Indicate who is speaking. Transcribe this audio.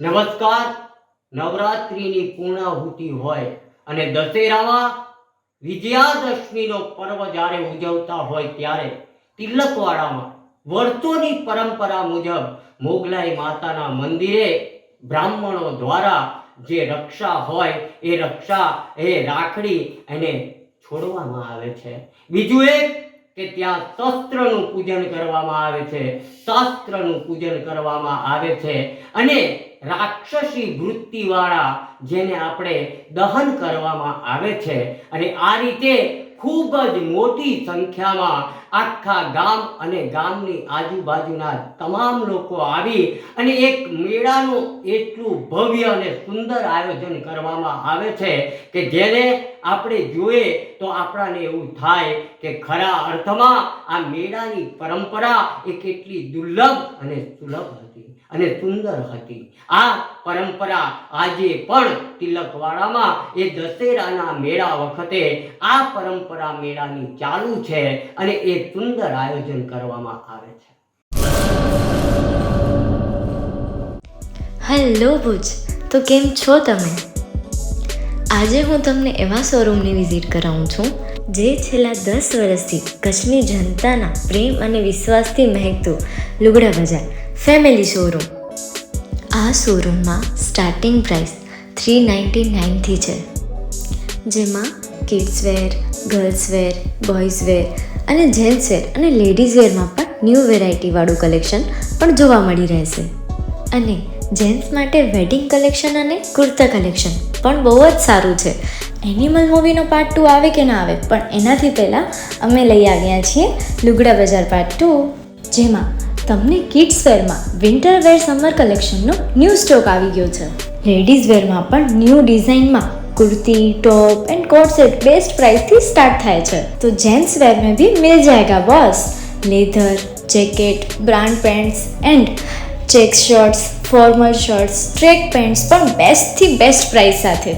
Speaker 1: નમસ્કાર. નવરાત્રિની પૂર્ણાહુતિ હોય અને દશેરામાં વિજયાદશમીનો પર્વ જ્યારે ઉજવતા હોય ત્યારે તિલકવાડામાં વર્ષોની પરંપરા મુજબ મોગલાઈ માતાના મંદિરે બ્રાહ્મણો દ્વારા જે રક્ષા હોય એ રક્ષા રાખડી એને છોડવામાં આવે છે. બીજું એક કે ત્યાં શસ્ત્રનું પૂજન કરવામાં આવે છે, શાસ્ત્રનું પૂજન કરવામાં આવે છે અને રાક્ષસી વૃત્તિવાળા જેને આપણે દહન કરવામાં આવે છે. અને આ રીતે ખૂબ જ મોટી સંખ્યામાં આખા ગામ અને ગામની આજુબાજુના તમામ લોકો આવી અને એક મેળાનું એટલું ભવ્ય અને સુંદર આયોજન કરવામાં આવે છે કે જેને આપણે જોઈએ તો આપણાને એવું થાય કે ખરા અર્થમાં આ મેળાની પરંપરા એ કેટલી દુર્લભ અને સુલભ હતી અને સુંદર હતી. આ પરંપરા આજે પણ તિલકવાડામાં એ દશેરાના મેળા વખતે આ પરંપરા મેળાની ચાલુ છે અને એ સુંદર આયોજન કરવામાં આવે છે.
Speaker 2: હેલો ભુજ, તો કેમ છો તમે? આજે હું તમને એવા શોરૂમની વિઝિટ કરાવું છું જે છેલ્લા 10 વર્ષથી કચ્છની જનતાના પ્રેમ અને વિશ્વાસથી મહેકતું લુગડા બજાર ફેમિલી શોરૂમ. આ શોરૂમમાં સ્ટાર્ટિંગ પ્રાઇસ 399થી છે, જેમાં kids wear, girls wear, boys wear અને જેન્ટ્સ વેર અને લેડીઝ વેરમાં પણ ન્યૂ વેરાયટીવાળું કલેક્શન પણ જોવા મળી રહેશે. અને જેન્ટ્સ માટે વેડિંગ કલેક્શન અને કુર્તા કલેક્શન પણ બહુ જ સારું છે. એનિમલ મૂવીનો પાર્ટ 2 આવે કે ના આવે, પણ એનાથી પહેલાં અમે લઈ આવ્યા છીએ લુગડા બજાર પાર્ટ 2, જેમાં તમને કિડ્સ વેરમાં વિન્ટર વેર સમર કલેક્શનનો ન્યૂ સ્ટોક આવી ગયો છે. લેડીઝ વેરમાં પણ ન્યૂ ડિઝાઇનમાં kurti, top and coat set best price थी स्टार्ट थाय छे. तो जेंट्स वेर में भी मिल जाएगा boss. Leather, jacket, brand pants and check shirts, formal shirts, track pants पर बेस्ट थी बेस्ट प्राइस साथे.